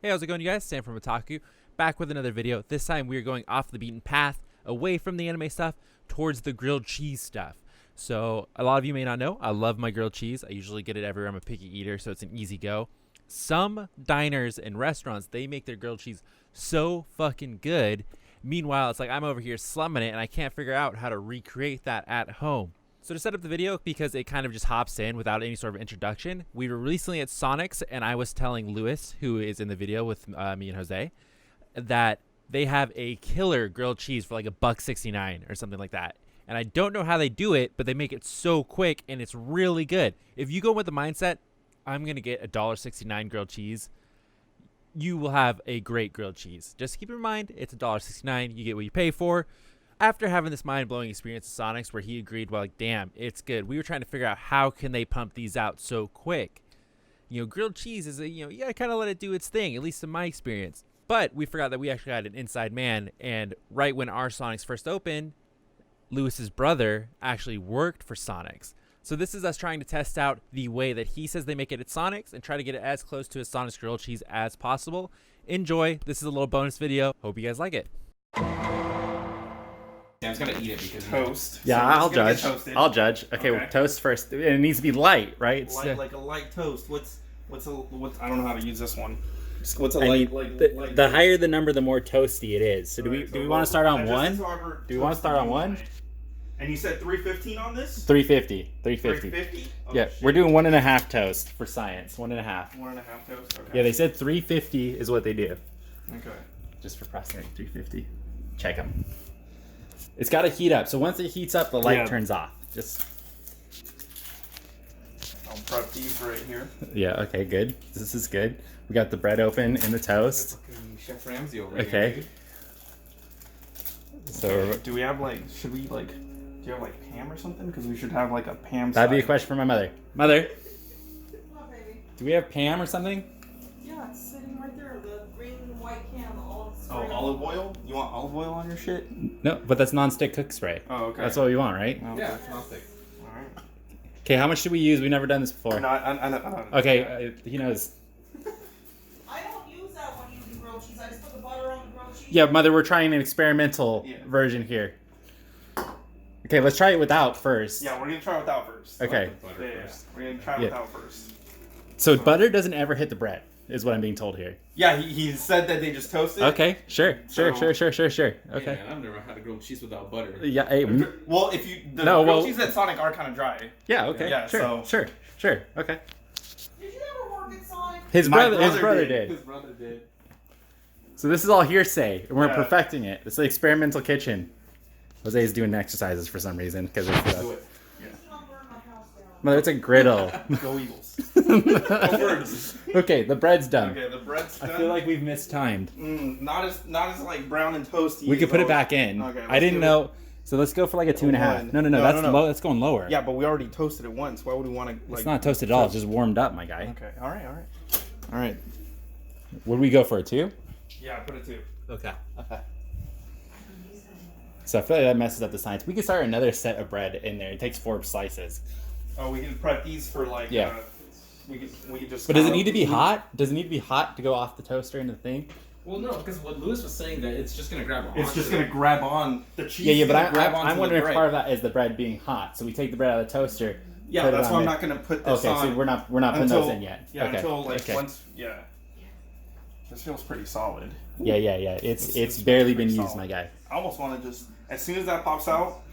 Hey, how's it going, you guys? Sam from Otaku, back with another video. This time we are going off the beaten path, away from the anime stuff, towards the grilled cheese stuff. So, a lot of you may not know, I love my grilled cheese. I usually get it everywhere. I'm a picky eater, so it's an easy go. Some diners and restaurants, they make their grilled cheese so fucking good. Meanwhile, it's like I'm over here slumming it, and I can't figure out how to recreate that at home. So to set up the video, because it kind of just hops in without any sort of introduction, we were recently at Sonic's, and I was telling Lewis, who is in the video with me and Jose, that they have a killer grilled cheese for like $1.69 or something like that. And I don't know how they do it, but they make it so quick, and it's really good. If you go with the mindset, I'm going to get $1.69 grilled cheese, you will have a great grilled cheese. Just keep in mind, it's $1.69. You get what you pay for. After having this mind-blowing experience at Sonic's where he agreed, well, like, damn, it's good, we were trying to figure out how can they pump these out so quick. You know, grilled cheese is you gotta kind of let it do its thing, at least in my experience. But we forgot that we actually had an inside man, and right when our Sonic's first opened, Lewis's brother actually worked for Sonic's. So this is us trying to test out the way that he says they make it at Sonic's and try to get it as close to a Sonic's grilled cheese as possible. Enjoy. This is a little bonus video. Hope you guys like it. Sam's gonna eat it because toast. Yeah, so I'll judge. I'll judge. Okay, toast first. And it needs to be light, right? Like a light toast. What's I don't know how to use this one. What's a light? Light The higher the number, the more toasty it is. So do we want to start on one? Do we want to start on one? And you said 315 on this? 350. 350. 350? Oh, yeah, shit. we're doing 1.5 toast for science. 1.5. 1.5 toast. Okay. Yeah, they said 350 is what they do. Okay. Just for prostate, 350. Check them. It's got to heat up. So once it heats up, the light turns off. Just. I'll prep these right here. Yeah. Okay. Good. This is good. We got the bread open in the toast. Chef Ramsay over Okay. here. So do we have should we do you have Pam or something? Because we should have a Pam. That'd be a question for my mother. Mother. What, baby? Do we have Pam or something? Yeah, it's sitting right there. The green and white can, all Oh, olive oil? You want olive oil on your shit? No, but that's non-stick cook spray. Oh, okay. That's what we want, right? Oh, Yeah, it's not thick. Alright. Okay, how much should we use? We've never done this before. No, I don't. Okay, he knows. I don't use that when using grilled cheese. I just put the butter on the grilled cheese. Yeah, mother, we're trying an experimental version here. Okay, let's try it without first. Yeah, we're gonna try without first. Okay. Yeah. We're gonna try without first. So butter doesn't ever hit the bread, is what I'm being told here. Yeah, he said that they just toast it. Okay, sure. Okay. Hey, man, I've never had a grilled cheese without butter. Yeah. Hey, Well, if you grilled cheese at Sonic are kind of dry. yeah. Okay. Yeah, Sure. Okay. Did you ever work at Sonic? His My brother did. His brother did. So this is all hearsay, and we're Yeah. perfecting it. It's the experimental kitchen. Jose is doing exercises for some reason because it's Do it. Let's not burn my house down. Mother, it's a griddle. Go Eagles. Go Birds. Okay, the bread's done. Okay, the bread's done. I feel like we've mistimed. Not as brown and toasty. We could as put it those. back in. Okay, I didn't let's do know. So let's go for like a 2.5. One. No. That's No. low. That's going lower. Yeah, but we already toasted it once. Why would we want to? It's not toasted at all. It's just warmed up, my guy. Okay. All right. Would we go for a 2? Yeah, put it 2. Okay. So I feel like that messes up the science. We could start another set of bread in there. It takes 4 slices. Oh, we can prep these for Yeah. We could just. But does it need to be hot? Does it need to be hot to go off the toaster into the thing? Well, no, because what Lewis was saying that it's just gonna grab on. It's just gonna grab on the cheese. Yeah, but grab I'm wondering if part of that is the bread being hot. So we take the bread out of the toaster. Yeah, that's why I'm not gonna put this on. Okay, so we're not putting those in yet. Yeah, okay. until okay. once. Yeah. This feels pretty solid. Yeah. It's barely been pretty used, solid. my guy. I almost want to just, as soon as that pops out,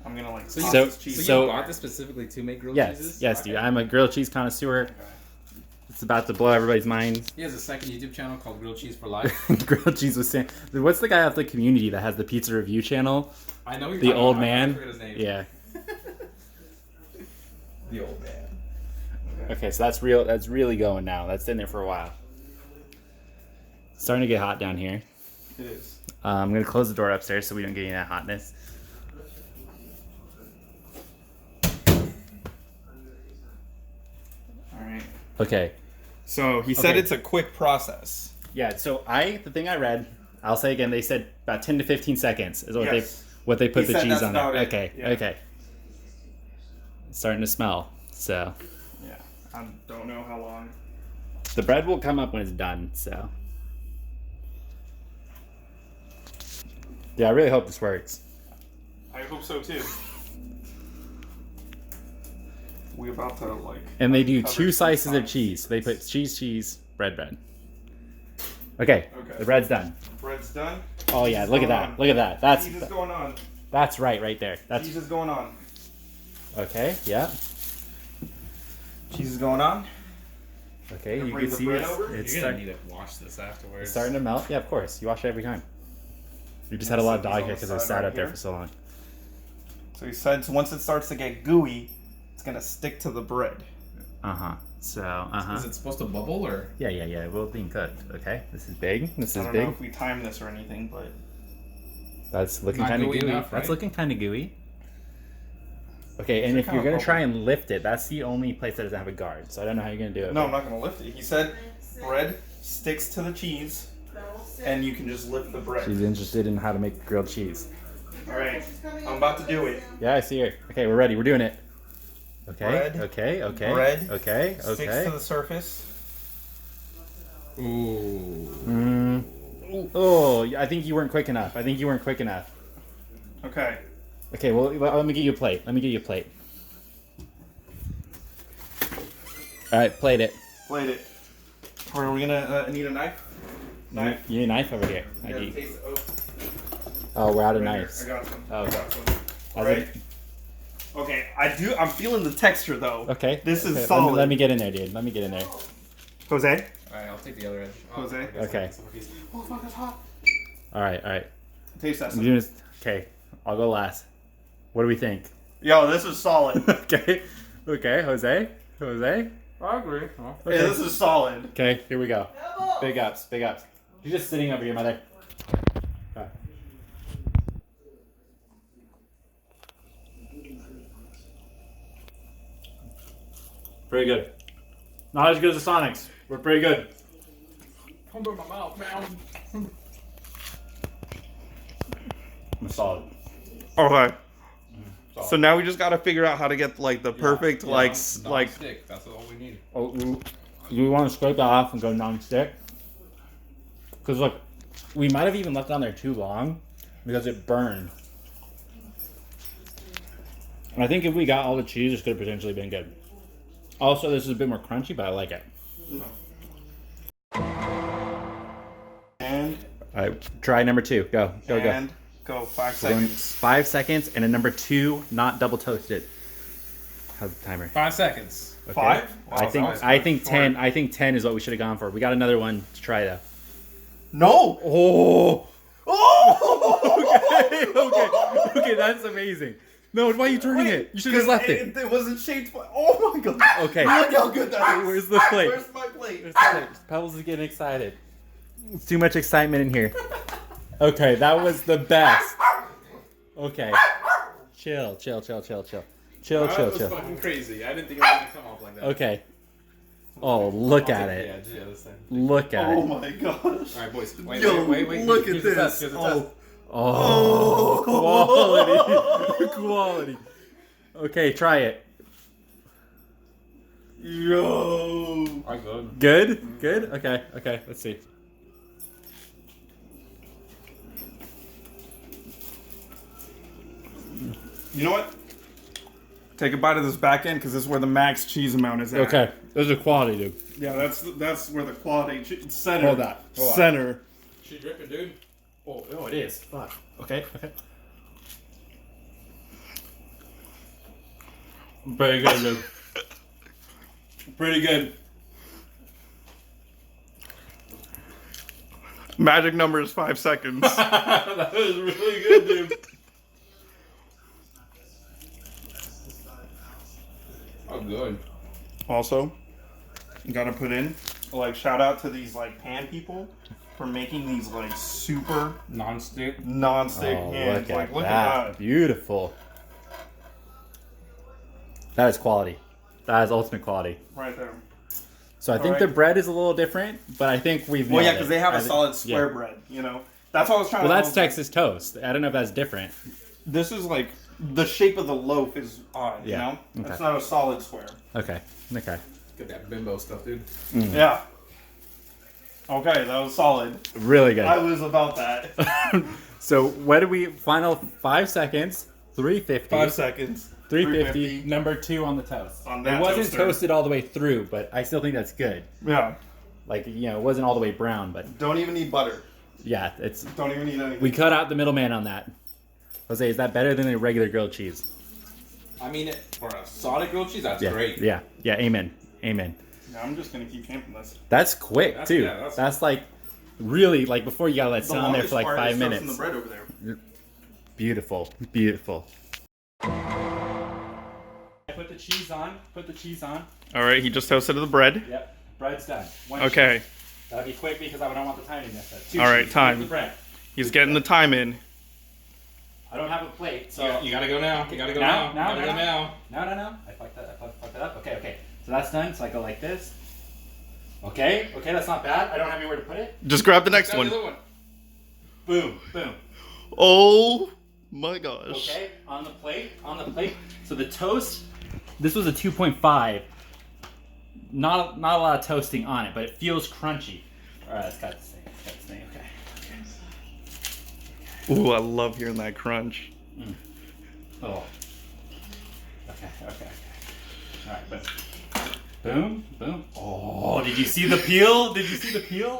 I'm gonna So toss you, this cheese. so you bought this specifically to make grilled cheeses? Yes, Okay. dude. I'm a grilled cheese connoisseur. It's about to blow everybody's minds. He has a second YouTube channel called Grilled Cheese for Life. Grilled cheese with Sam. What's the guy off the Community that has the pizza review channel? I know you're The talking old about, I man. forget his name. Yeah. The old man. Okay, so that's real. That's really going now. That's in there for a while. It's starting to get hot down here. It is. I'm gonna close the door upstairs so we don't get any of that hotness. All right. Okay. So he said Okay. it's a quick process. Yeah. So the thing I read, I'll say again. They said about 10 to 15 seconds is what Yes. they put He the said cheese that's on there. about it. Okay. Yeah. Okay. It's starting to smell. So Yeah. I don't know how long. the bread will come up when it's done. So Yeah, I really hope this works. I hope so too. We about to like. And they do cover 2 some slices of sides. cheese. They put cheese, bread. Okay, Okay. the bread's done. Bread's done. Oh yeah, Cheese look at is that. going Look at that. on. Cheese is going on. That's right there. That's Cheese is going on. okay. Yeah. Cheese is going on. Okay, Gonna you bring can the see bread it's, over? it's, You're start- gonna need to wash this afterwards. it's starting to melt. Yeah, of course. You wash it every time. You just Yeah, had a lot of so dog these hair on because the it was side sat right up there here. for so long. So he said once it starts to get gooey, it's gonna stick to the bread. So Is it supposed to bubble or? Yeah. Well, being cooked. Okay, this is big. This I is don't know big. if we time this or anything, but That's looking Not kind of gooey gooey. enough, That's right? looking kind of gooey. Okay, and It's if kinda you're gonna try bubble. and lift it, that's the only place that doesn't have a guard. So I don't know how you're gonna do it. no, but- I'm not gonna lift it. He said bread sticks to the cheese, and you can just lift the bread. She's interested in how to make grilled cheese. All right, I'm about to do it. Yeah, I see her. Okay, we're ready. We're doing it. Okay. Bread. Okay. Bread. Okay. Sticks to the surface. Ooh. Oh, I think you weren't quick enough. Okay. Okay, well, let me get you a plate. All right, plate it. Plate it. Are we gonna need a knife? Knife. You need a knife over here. You gotta taste it. Oh, we're out of Right here. knives. I got some. Oh, okay. I got some. How's Alright. it- Okay, I'm feeling the texture though. Okay. This is okay, solid. Let me get in there, dude. Let me get in there. Jose? Alright, I'll take the other edge. Jose? I guess Okay. I'll take some of these. Oh fuck, that's hot. All right. Taste that. I'm doing this. Okay, I'll go last. What do we think? Yo, this is solid. Okay, Jose. I agree. Yeah, this is solid. Okay, here we go. Big ups. You're just sitting over here, mother. Okay. Pretty good. Not as good as the Sonics, but pretty good. Come to my mouth, man. I'm solid. Okay. So now we just gotta figure out how to get like the perfect like stick. That's all we need. Oh, you want to scrape that off and go non-stick? Because look, we might have even left it on there too long because it burned. And I think if we got all the cheese, this could have potentially been good. Also, this is a bit more crunchy, but I like it. and All right, try number 2. Go. and go 5 We're going seconds. 5 seconds, and a number 2, not double toasted. How's the timer? 5 seconds. Okay. 5? Wow, I think that was I good. think 10. I think 10 is what we should have gone for. We got another one to try though. No. Oh. Oh. Okay, that's amazing. No, why are you turning it? You should have just left it. It wasn't shaped. Oh my god. Okay. Look how good that is. Where's the plate? Where's my plate? Pebbles is getting excited. It's too much excitement in here. Okay, that was the best. Okay. Chill. That was fucking crazy. I didn't think it was gonna come off like that. Okay. Oh, look at Yeah, it. yeah, this thing. Look at Oh it. my gosh. Alright, boys. Wait, Yo, wait. look Here's at the this. test, here's the test. Oh, quality. Okay, try it. Yo. Alright, good. Good? Okay, let's see. You know what? Take a bite of this back end because this is where the max cheese amount is at. Okay, this is quality, dude. Yeah, that's where the quality center. Hold that. Hold that. Center. She dripping, dude. Oh, it is. Fuck. Okay. Pretty good, dude. Pretty good. Magic number is 5 seconds. That was really good, dude. Oh, good. Also, gotta put in like shout out to these like pan people for making these like super Non-stick. non-stick pans. Like look at that. Beautiful. That is quality. That is ultimate quality. Right there. So I think Alright. the bread is a little different, but I think we've. Well, yeah, nailed because it. they have I a think- solid square yeah. bread. You know, that's what I was trying Well, to. that's Texas toast. I don't know if that's different. This is like the shape of the loaf is odd. Yeah. You know, Okay. it's not a solid square. Okay. Get that bimbo stuff, dude. Yeah. Okay, that was solid. Really good. I was about that. So what do we, final 5 seconds, 350. 5 seconds. 350, number 2 on the toast. On that it wasn't toaster. toasted all the way through, but I still think that's good. Yeah. Like, you know, it wasn't all the way brown, but Don't even need butter. yeah, it's. Don't even need anything. We cut out the middleman on that. Jose, is that better than a regular grilled cheese? I mean, for a solid grilled cheese, that's Yeah, great. yeah, yeah. Amen, amen. Yeah, I'm just gonna keep camping this. That's quick That's- too. yeah, that's like really like before you gotta let it sit on there for like 5 is minutes. toasting the bread over there. Beautiful, beautiful. Put the cheese on. Put the cheese on. All right, he just toasted the bread. Yep, bread's done. One Okay, cheese. That'll be quick because I don't want the time to miss it. All right, cheese. time. Put the bread. he's getting the time in. I don't have a plate, so You gotta go now. You gotta go Now? now. Now? You gotta go Now? now. No. I fucked that. I fucked that up. Okay. So that's done. So I go like this. Okay, that's not bad. I don't have anywhere to put it. Just grab the next Grab one. the other one. Boom. Oh my gosh. Okay, on the plate. So the toast, this was a 2.5. Not a lot of toasting on it, but it feels crunchy. All right, let's cut this thing. Okay. Ooh, I love hearing that crunch. Oh. Okay. All right, boom. Oh, did you see the peel?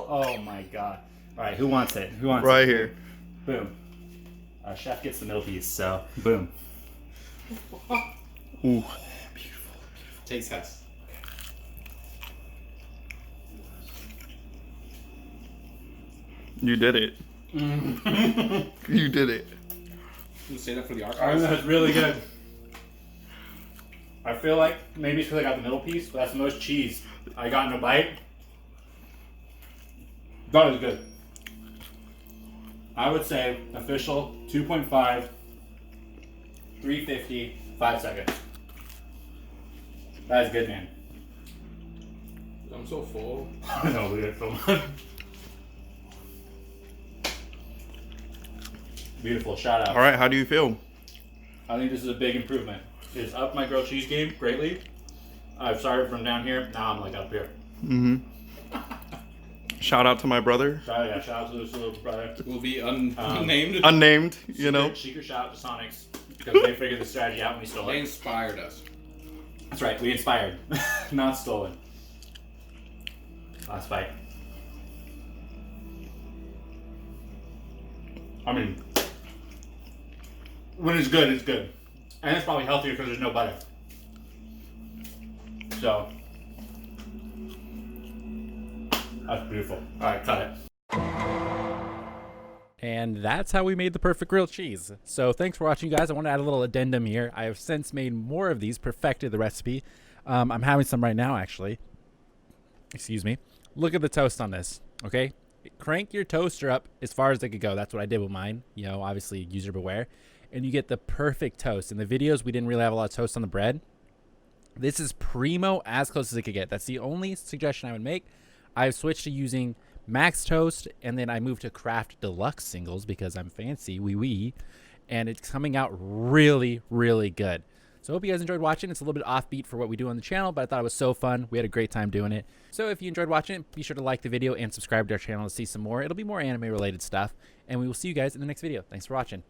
Oh my god. All right, who wants it? Right here. Boom. Our chef gets the middle piece, so boom. Ooh. Taste test. You did it. You did it. You say that for the I archives. think that's really good. I feel like maybe it's because I got the middle piece, but that's the most cheese I got in a bite. That was good. I would say official 2.5, 350, 5 seconds. That is good, man. I'm so full. I know, we got so much. Beautiful, shout out. All right, how do you feel? I think this is a big improvement. It's upped my grilled cheese game greatly. I've started from down here, now I'm like up here. Mm-hmm. Shout out to my brother. Shout out to this little brother. Will be unnamed. Unnamed, you know. Secret shout out to Sonics because they figured the strategy out when we stole They it. inspired us. That's right, we inspired, not stolen. Last bite. I mean, when it's good, it's good. And it's probably healthier because there's no butter. So, that's beautiful. Alright, cut it. And that's how we made the perfect grilled cheese. So thanks for watching, guys. I want to add a little addendum here. I have since made more of these, perfected the recipe. I'm having some right now, actually. Excuse me. Look at the toast on this, okay? Crank your toaster up as far as it could go. That's what I did with mine. You know, obviously user beware. And you get the perfect toast. In the videos, we didn't really have a lot of toast on the bread. This is primo, as close as it could get. That's the only suggestion I would make. I've switched to using Max Toast, and then I moved to Kraft Deluxe singles because I'm fancy, and it's coming out really, really good. So I hope you guys enjoyed watching. It's a little bit offbeat for what we do on the channel, but I thought it was so fun. We had a great time doing it. So if you enjoyed watching it, be sure to like the video and subscribe to our channel to see some more. It'll be more anime-related stuff, and we will see you guys in the next video. Thanks for watching.